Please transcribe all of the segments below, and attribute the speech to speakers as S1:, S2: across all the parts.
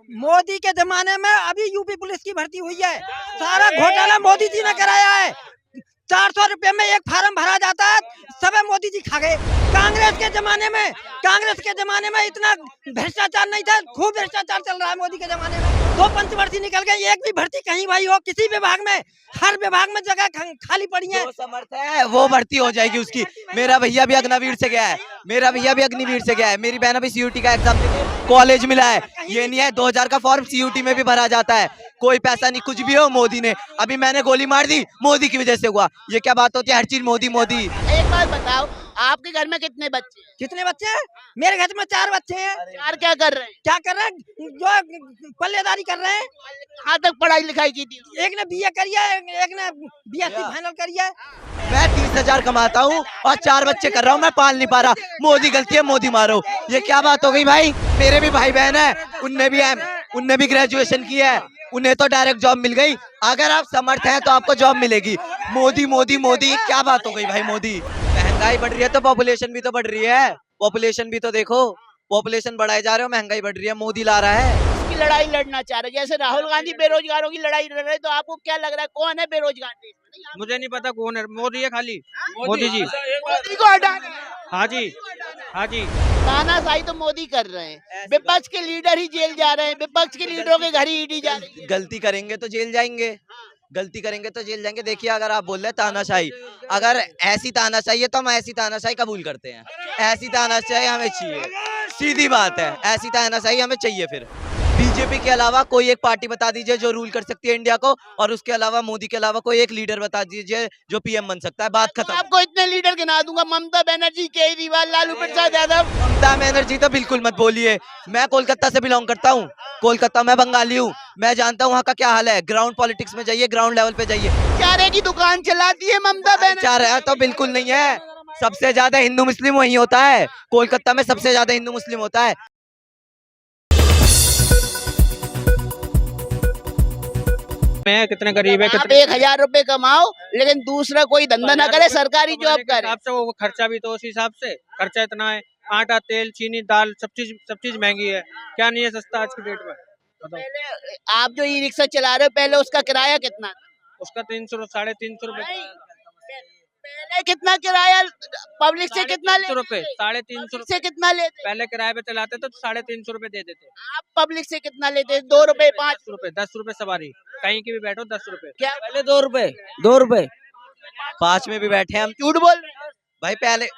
S1: मोदी के जमाने में अभी यूपी पुलिस की भर्ती हुई है, सारा घोटाला मोदी जी ने कराया है। 400 रुपए में एक फार्म भरा जाता है, सब मोदी जी खा गए। कांग्रेस के जमाने में इतना भ्रष्टाचार नहीं था, खूब भ्रष्टाचार चल रहा है मोदी के जमाने में। 2 पंचवर्षीय निकल गए, एक भी भर्ती कहीं भाई हो किसी विभाग में, हर विभाग में जगह खाली पड़ी है।
S2: जो समर्थ है वो भर्ती हो जाएगी उसकी। मेरा भैया भी अग्निवीर से गया है, मेरी बहन अभी सीयूटी का एग्जाम देके कॉलेज मिला है। ये नहीं है 2000 का फॉर्म सीयूटी में भी भरा जाता है, कोई पैसा नहीं, कुछ भी हो मोदी ने। अभी मैंने गोली मार दी, मोदी की वजह से हुआ। ये क्या बात होती है, हर चीज मोदी मोदी।
S3: एक बात बताओ, आपके घर में कितने बच्चे हैं?
S1: कितने बच्चे हैं? मेरे घर में 4 बच्चे हैं।
S3: 4 क्या कर रहे हैं?
S1: जो पल्लेदारी कर रहे हैं।
S3: कहाँ तक पढ़ाई लिखाई की थी?
S1: एक ने बीए करी है, एक ने बीएससी फाइनल करी है।
S2: मैं 30,000 कमाता हूँ और 4 बच्चे कर रहा हूँ, मैं पाल नहीं पा रहा। मोदी गलती है, मोदी मारो। ये क्या बात हो गई भाई? मेरे भी भाई बहन है, उनने भी ग्रेजुएशन की है, उन्हें तो डायरेक्ट जॉब मिल गई। अगर आप समर्थ हैं तो आपको जॉब मिलेगी। मोदी मोदी मोदी, क्या बात हो गई भाई? मोदी, महंगाई बढ़ रही है तो पॉपुलेशन भी तो बढ़ रही है। पॉपुलेशन भी तो देखो, पॉपुलेशन बढ़ाए जा रहे हो, महंगाई बढ़ रही है, मोदी ला रहा है।
S3: की लड़ाई लड़ना चाह रहे, जैसे राहुल गांधी बेरोजगारों की लड़ाई लड़ रहे, तो आपको क्या लग रहा है कौन है बेरोजगार देश में?
S4: मुझे नहीं पता कौन है, मोदी है खाली, मोदी जी।
S3: मोदी को हटाना है।
S4: हाँ जी, हाँ जी।
S3: तानाशाही तो मोदी कर रहे हैं, विपक्ष के लीडर ही जेल जा रहे हैं, विपक्ष के लीडरों के घर ही ईडी जा रही है।
S2: गलती करेंगे तो जेल जाएंगे, देखिए अगर आप बोल रहे हैं तानाशाही, अगर ऐसी तानाशाही है तो हम ऐसी तानाशाही कबूल करते हैं। ऐसी तानाशाही हमें चाहिए, सीधी बात है, ऐसी तानाशाही हमें चाहिए। फिर बीजेपी के अलावा कोई एक पार्टी बता दीजिए जो रूल कर सकती है इंडिया को, और उसके अलावा मोदी के अलावा कोई एक लीडर बता दीजिए जो पीएम बन सकता है। बात खत्म।
S3: आपको इतने लीडर गिना दूंगा, ममता बनर्जी, केजरीवाल, लालू प्रसाद यादव।
S2: ममता बनर्जी तो बिल्कुल मत बोलिए, मैं कोलकाता से बिलोंग करता हूँ, कोलकाता, मैं बंगाली हूँ, मैं जानता हूँ वहाँ का क्या हाल है। ग्राउंड पॉलिटिक्स में जाइए, ग्राउंड लेवल पे जाइए।
S3: चारे की दुकान चलाती है ममता बनर्जी।
S2: चार तो बिल्कुल नहीं है, सबसे ज्यादा हिंदू मुस्लिम वही होता है, कोलकाता में सबसे ज्यादा हिंदू मुस्लिम होता है।
S4: कितने गरीब है,
S3: आप 1000 रुपए कमाओ, लेकिन दूसरा कोई धंधा ना करे, सरकारी जॉब करे।
S4: हिसाब से वो खर्चा भी तो उस हिसाब से, खर्चा इतना है, आटा, तेल, चीनी, दाल, सब चीज महंगी है। क्या नहीं है सस्ता आज के डेट में?
S3: पहले आप जो ई रिक्शा चला रहे हो, पहले उसका किराया कितना था?
S4: उसका 300 350 रुपए।
S3: पहले कितना किराया पब्लिक से कितना लेते?
S4: 350
S3: से कितना लेते?
S4: पहले किराए पे चलाते थे तो 350 रुपए दे देते।
S3: आप पब्लिक से कितना लेते? 2 रुपए, 5
S4: रुपए, 10 रुपए सवारी, कहीं की भी बैठो 10 रुपए।
S3: क्या?
S2: पहले 2 रुपए 5 में भी बैठे हम।
S3: झूठ बोल रहे हो।
S2: भाई पहले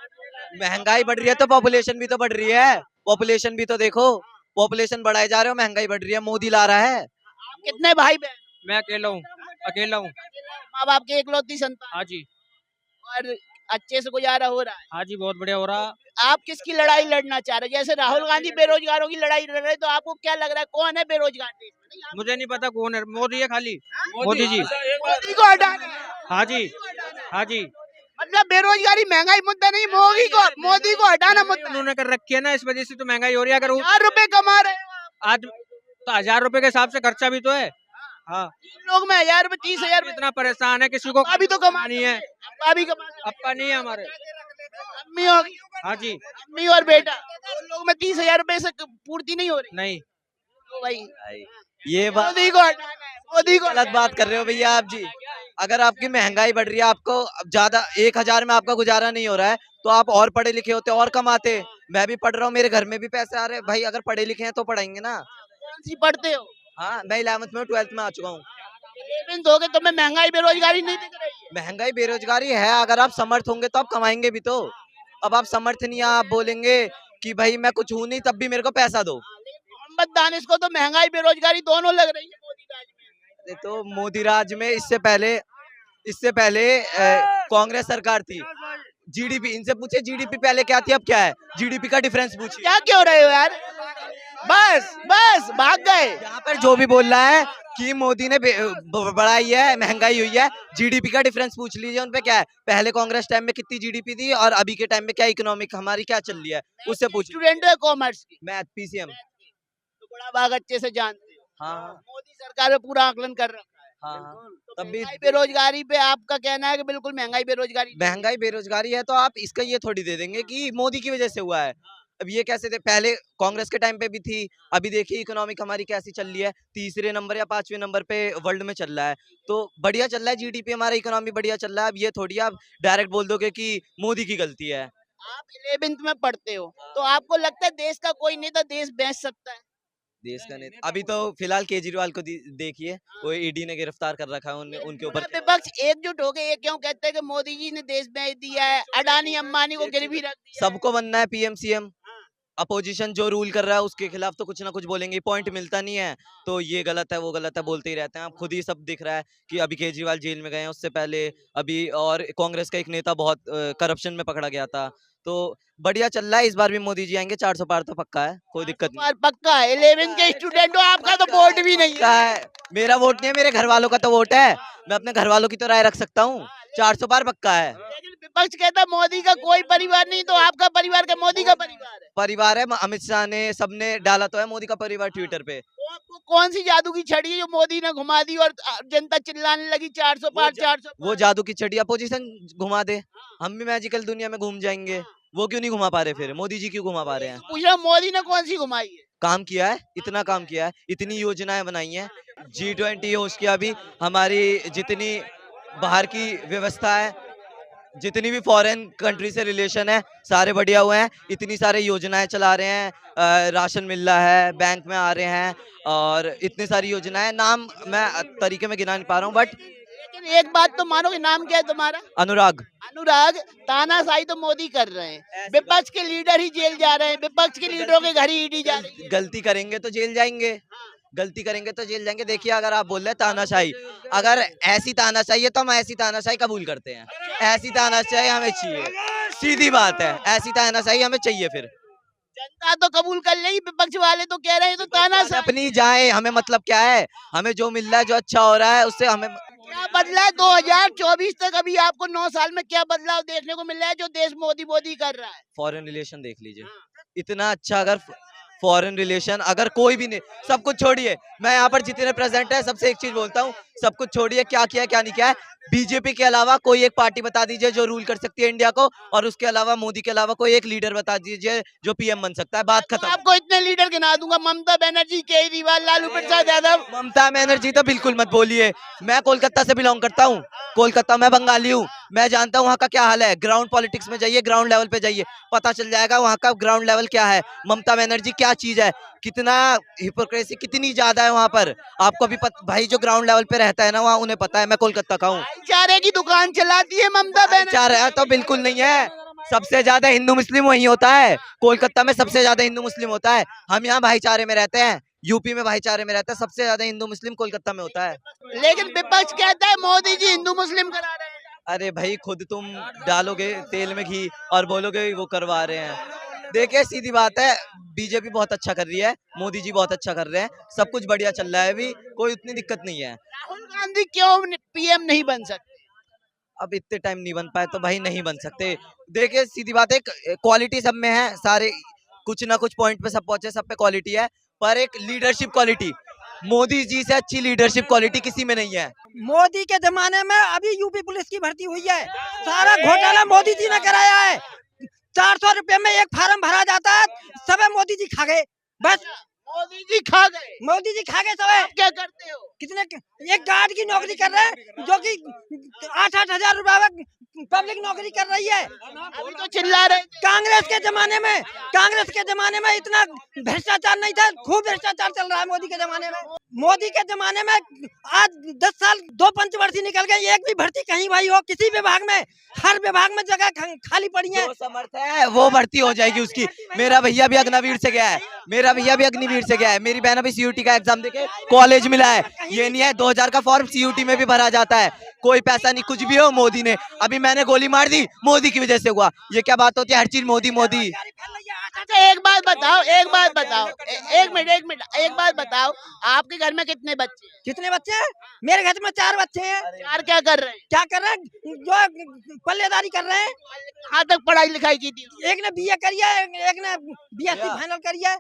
S2: महंगाई बढ़ रही है तो पॉपुलेशन भी तो बढ़ रही है, पॉपुलेशन भी तो देखो, पॉपुलेशन बढ़ाए जा रहे हो, महंगाई बढ़ रही है, मोदी ला रहा है।
S3: आप कितने भाई बहन?
S4: मैं अकेला हूँ।
S3: माँ बाप की इकलौती संतान,
S4: हाँ जी,
S3: और अच्छे से गुजारा हो रहा है।
S4: हाँ जी, बहुत बढ़िया हो रहा।
S3: आप किसकी लड़ाई लड़ना चाह रहे हैं? जैसे राहुल गांधी बेरोजगारों की लड़ाई लड़ रहे, तो आपको क्या लग रहा है कौन है बेरोजगार देश में?
S4: मुझे नहीं पता कौन है, मोदी है खाली, मोदी जी।
S3: मोदी को हटाना है।
S4: हाँ जी, हाँ जी।
S3: मतलब बेरोजगारी महंगाई मुद्दा नहीं, मोदी को हटाना मुद्दा।
S4: उन्होंने कर रखी है ना, इस वजह से तो महंगाई हो रही है। अगर
S3: 4 रुपए कमा रहे हो आप।
S4: आज तो 1000 रुपए के हिसाब से खर्चा भी तो है। हाँ,
S3: लोग में 1000 रुपए, 30,000 रुपए।
S4: इतना परेशान है, किसी को
S3: अभी तो कमानी है, अभी
S4: अपा नहीं है हमारे।
S3: अम्मी होगी।
S4: हाँ जी,
S3: अम्मी और बेटा, तो लोग में 30,000 रुपए से पूर्ति नहीं हो रही।
S4: नहीं।
S3: तो भाई
S2: ये बात
S3: मोदी को हटाना है, मोदी को।
S2: गलत बात कर रहे हो भैया आप जी। अगर आपकी महंगाई बढ़ रही है, आपको ज्यादा 1000 में आपका गुजारा नहीं हो रहा है, तो आप और पढ़े लिखे होते और कमाते। मैं भी पढ़ रहा हूँ, मेरे घर में भी पैसे आ रहे हैं भाई। अगर पढ़े लिखे हैं तो पढ़ाएंगे ना।
S3: कौन सी पढ़ते हो?
S2: हाँ, मैं 11th में 12th में आ चुका हूँ।
S3: 11th हो गए, तुम्हें महंगाई बेरोजगारी नहीं दिख रही है?
S2: महंगाई बेरोजगारी है, अगर आप समर्थ होंगे तो आप कमाएंगे भी तो। अब आप समर्थ नहीं है, आप बोलेंगे कि भाई मैं कुछ हूँ नहीं, तब भी मेरे को पैसा दो।
S3: मोहम्मद दानिश को तो महंगाई बेरोजगारी दोनों लग रही है मोदी राज में।
S2: तो मोदी राज में इससे पहले कांग्रेस सरकार थी। जीडीपी, इनसे पूछे जीडीपी पहले क्या थी अब क्या है, जीडीपी का डिफरेंस पूछिए।
S3: क्या क्यों रहे हो यार? बस भाग गए।
S2: यहाँ पर जो भी बोल रहा है कि मोदी ने बढ़ाई है, महंगाई हुई है, जीडीपी का डिफरेंस पूछ लीजिए उन पे क्या है। पहले कांग्रेस टाइम में कितनी जीडीपी थी और अभी के टाइम में क्या इकोनॉमिक हमारी क्या चल रही है, उससे पूछिए।
S3: स्टूडेंट है कॉमर्स की,
S2: मैथ, पीसीएम।
S3: तो बड़ा भाग अच्छे से जानते हो।
S2: हाँ
S3: मोदी सरकार में पूरा आकलन कर रखा है।
S2: हाँ,
S3: तो
S2: तब भी
S3: महंगाई बेरोजगारी पे आपका कहना है कि बिल्कुल महंगाई बेरोजगारी
S2: महंगाई बेरोजगारी है तो आप इसका ये थोड़ी दे देंगे कि मोदी की वजह से हुआ है। अब ये कैसे थे, पहले कांग्रेस के टाइम पे भी थी, अभी देखिए इकोनॉमिक हमारी कैसी चल रही है, तीसरे नंबर या 5वें नंबर पे वर्ल्ड में चल रहा है। तो बढ़िया चल रहा है, जीडीपी हमारा, इकोनॉमी बढ़िया चल रहा है। अब ये थोड़ी आप डायरेक्ट बोल दोगे कि मोदी की गलती है।
S3: आप 11th में पढ़ते हो, तो आपको लगता है देश का कोई नेता देश बेच सकता है?
S2: देश का नेता अभी तो फिलहाल केजरीवाल को देखिए, वो ईडी ने गिरफ्तार कर रखा है उनके ऊपर।
S3: पूरा विपक्ष एकजुट हो गए, ये क्यों कहते हैं कि मोदी जी ने देश बेच दिया है, अडानी अंबानी को गिरवी रख दिया है?
S2: सबको बनना है पीएम सीएम, अपोजिशन जो रूल कर रहा है उसके खिलाफ तो कुछ ना कुछ बोलेंगे, पॉइंट मिलता नहीं है तो ये गलत है वो गलत है बोलते ही रहते हैं। आप खुद ही सब दिख रहा है कि अभी केजरीवाल जेल में गए हैं, उससे पहले अभी और कांग्रेस का एक नेता बहुत करप्शन में पकड़ा गया था। तो बढ़िया चल रहा है, इस बार भी मोदी जी आएंगे, 400 पार तो पक्का है, कोई दिक्कत नहीं।
S3: और पक्का 11th के स्टूडेंट हो, आपका तो वोट भी नहीं
S2: क्या
S3: है।
S2: है, मेरा वोट नहीं है, मेरे घर वालों का तो वोट है, मैं अपने घर वालों की तो राय रख सकता हूँ। 400 पार पक्का है।
S3: लेकिन विपक्ष कहता है मोदी का कोई परिवार नहीं, तो आपका परिवार का मोदी का परिवार है।
S2: परिवार है, अमित शाह ने सबने डाला तो है मोदी का परिवार ट्विटर पे।
S3: तो आपको कौन सी जादू की छड़ी है जो मोदी ने घुमा दी और जनता चिल्लाने लगी 400 पार 400
S2: वो जादू की छड़ी अपोजिशन घुमा दे, हम भी मैजिकल दुनिया में घूम जाएंगे। वो क्यों नहीं घुमा पा रहे, फिर मोदी जी क्यों घुमा पा रहे हैं?
S3: पूछ रहा हूं, मोदी ने कौन सी घुमाई है?
S2: काम किया है, इतना काम किया है, इतनी योजनाएं बनाई हैं, G20 होस्ट किया, भी हमारी जितनी बाहर की व्यवस्था है, जितनी भी फॉरेन कंट्री से रिलेशन है, सारे बढ़िया हुए हैं, इतनी सारी योजनाएं चला रहे हैं, राशन मिल रहा है, बैंक में आ रहे हैं, और इतनी सारी योजनाएं, नाम मैं तरीके में गिना नहीं पा रहा हूँ, बट
S3: लेकिन एक बात तो मानो कि नाम क्या है तुम्हारा?
S2: अनुराग।
S3: अनुराग। तानाशाही तो मोदी कर रहे हैं, विपक्ष के लीडर ही जेल जा रहे हैं, विपक्ष के लीडरों के घर ही ईडी जा रही है।
S2: गलती करेंगे तो जेल जाएंगे, गलती करेंगे तो जेल जाएंगे। देखिए, अगर आप बोल रहे हैं तानाशाही, अगर ऐसी तानाशाही है तो हम ऐसी तानाशाही कबूल करते हैं, ऐसी तानाशाही हमें चाहिए, सीधी बात है, ऐसी तानाशाही हमें चाहिए। फिर
S3: जनता तो कबूल कर लेगी, विपक्ष वाले तो कह रहे हैं तो तानाशाही।
S2: अपनी जाए, हमें मतलब क्या है, हमें जो मिल रहा है, जो अच्छा हो रहा है, उससे हमें
S3: क्या बदला है 2024 तक? अभी आपको 9 साल में क्या बदलाव देखने को मिल रहा है जो देश मोदी मोदी कर रहा है?
S2: फॉरेन रिलेशन देख लीजिए, इतना अच्छा। अगर फॉरेन रिलेशन, अगर कोई भी नहीं, सब कुछ छोड़िए, मैं यहाँ पर जितने प्रेजेंट है सबसे एक चीज बोलता हूँ, सब कुछ छोड़िए, क्या किया क्या नहीं किया है। बीजेपी के अलावा कोई एक पार्टी बता दीजिए जो रूल कर सकती है इंडिया को, और उसके अलावा मोदी के अलावा कोई एक लीडर बता दीजिए जो पीएम बन सकता है, बात
S3: तो
S2: खत्म।
S3: आपको इतने लीडर गिना दूंगा, ममता बनर्जी, केजरीवाल, लालू प्रसाद यादव।
S2: ममता बनर्जी तो बिल्कुल मत बोलिए, मैं कोलकाता से बिलोंग करता हूँ, कोलकाता, मैं बंगाली हूँ, मैं जानता हूँ वहाँ का क्या हाल है। ग्राउंड पॉलिटिक्स में जाइए, ग्राउंड लेवल पे जाइए, पता चल जाएगा वहाँ का ग्राउंड लेवल क्या है, ममता बनर्जी क्या चीज है, कितना हिपोक्रेसी कितनी ज्यादा है वहाँ पर। आपको भी भाई जो ग्राउंड लेवल पे रहता है ना, वहाँ उन्हें पता है, मैं कोलकाता का हूँ।
S3: भाईचारे की दुकान चलाती है ममता बनर्जी।
S2: चार है तो बिल्कुल नहीं है, सबसे ज्यादा हिंदू मुस्लिम वही होता है, कोलकाता में सबसे ज्यादा हिंदू मुस्लिम होता है। हम यहाँ भाईचारे में रहते हैं, यूपी में भाईचारे में रहते हैं, सबसे ज्यादा हिंदू मुस्लिम कोलकाता में होता है।
S3: लेकिन विपक्ष कहता है मोदी जी हिंदू मुस्लिम करा रहे हैं।
S2: अरे भाई, खुद तुम डालोगे तेल में घी और बोलोगे वो करवा रहे हैं। देखिए, सीधी बात है, बीजेपी बहुत अच्छा कर रही है, मोदी जी बहुत अच्छा कर रहे हैं, सब कुछ बढ़िया चल रहा है, अभी कोई उतनी दिक्कत नहीं है।
S3: राहुल गांधी क्यों पीएम नहीं बन सकते?
S2: अब इतने टाइम नहीं बन पाए तो भाई नहीं बन सकते। देखिए, सीधी बात है, क्वालिटी सब में है, सारे कुछ ना कुछ पॉइंट पे सब पहुंचे, सब पे क्वालिटी है, पर एक लीडरशिप क्वालिटी, मोदी जी से अच्छी लीडरशिप क्वालिटी किसी में नहीं है।
S1: मोदी के जमाने में अभी यूपी पुलिस की भर्ती हुई है, सारा घोटाला मोदी जी ने कराया है। 400 रुपए में एक फार्म भरा जाता है, सब मोदी जी खा गए, बस
S3: मोदी जी खा गए।
S1: मोदी जी खा गए सब।
S3: आप क्या करते हो?
S1: कितने एक गार्ड की नौकरी कर रहे हैं जो कि 8-8 हजार रुपए में पब्लिक नौकरी कर रही है।
S3: अभी तो चिल्ला रहे थे।
S1: कांग्रेस के जमाने में इतना भ्रष्टाचार नहीं था, खूब भ्रष्टाचार चल रहा है मोदी के जमाने में। मोदी के जमाने में आज 10 साल 2 पंचवर्षीय निकल गए, एक भी भर्ती कहीं भाई हो किसी विभाग में, हर विभाग में जगह खाली पड़ी है।
S2: जो समर्थ है वो भर्ती हो जाएगी उसकी। मेरा भैया भी अग्निवीर से गया है, मेरा भैया भी अग्निवीर से गया है, मेरी बहन अभी सीयूटी का एग्जाम देके कॉलेज मिला है। ये नहीं है 2000 का फॉर्म सीयूटी में भी भरा जाता है, कोई पैसा नहीं, कुछ भी हो मोदी ने। अभी मैंने गोली मार दी, मोदी की वजह से हुआ, ये क्या बात होती है, हर चीज मोदी मोदी।
S3: अच्छा एक बात बताओ, एक मिनट, एक बात बताओ, आपके घर में कितने बच्चे हैं?
S1: कितने बच्चे हैं? मेरे घर में 4 बच्चे हैं।
S3: 4 क्या कर रहे हैं?
S1: क्या कर रहे हैं? जो पल्लेदारी कर रहे हैं।
S3: कहाँ तक पढ़ाई लिखाई की थी?
S1: एक ने बीए करी है, एक ने बीएससी फाइनल करी है।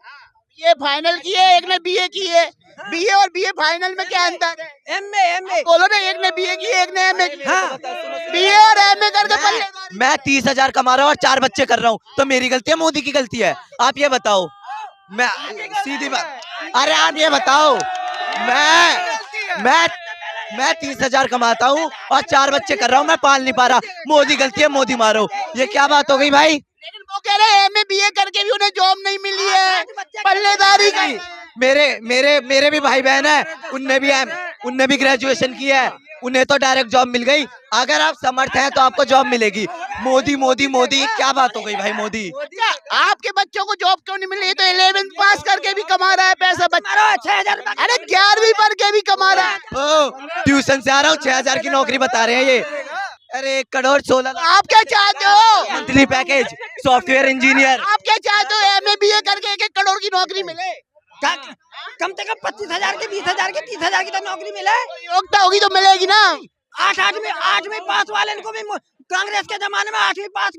S3: ये फाइनल की है, एक ने बीए की है। बीए और बीए फाइनल में क्या अंतर है?
S1: एमए
S3: बोलो ना, एक ने बीए की है, एक ने एमए की।
S1: हाँ।
S3: बीए और एमए करके पल्लेदारी।
S2: मैं 30,000 कमा रहा हूँ और 4 बच्चे कर रहा हूँ, तो मेरी गलती है मोदी की गलती है? आप ये बताओ। मैं सीधी बात, अरे आप ये बताओ, मैं 30,000 कमाता हूँ और 4 बच्चे कर रहा हूँ, मैं पाल नहीं पा रहा, मोदी गलती है, मोदी मारो। ये क्या बात हो गई भाई?
S3: लेकिन वो कह रहे हैं एमए बीए करके भी उन्हें जॉब नहीं मिली है, पल्लेदारी का।
S2: मेरे भी भाई बहन है, उनने भी ग्रेजुएशन किया है, उन्हें तो डायरेक्ट जॉब मिल गई। अगर आप समर्थ हैं तो आपको जॉब मिलेगी। मोदी मोदी मोदी, क्या बात हो गई भाई? मोदी
S3: अच्छा, आपके बच्चों को जॉब क्यों नहीं मिली? ये तो 11th पास करके भी कमा रहा है पैसा बच्चा।
S1: 6,000।
S3: अरे 11वीं पढ़ के भी कमा रहा है।
S2: ओ, ट्यूशन से आ रहा हूँ, 6,000 की नौकरी बता रहे हैं ये। अरे 1 करोड़ 16 लाख
S3: आप क्या चाहते हो?
S2: Monthly package, software engineer.
S3: आप क्या चाहते हो? एमए बीए करके 1-1 करोड़ की नौकरी मिले।
S1: कम से कम 25,000 की, 20,000 की, 30,000 की तो नौकरी मिले।
S3: योग्यता होगी तो मिलेगी ना।
S1: 8वीं पास वाले को भी कांग्रेस के जमाने में 8वीं पास की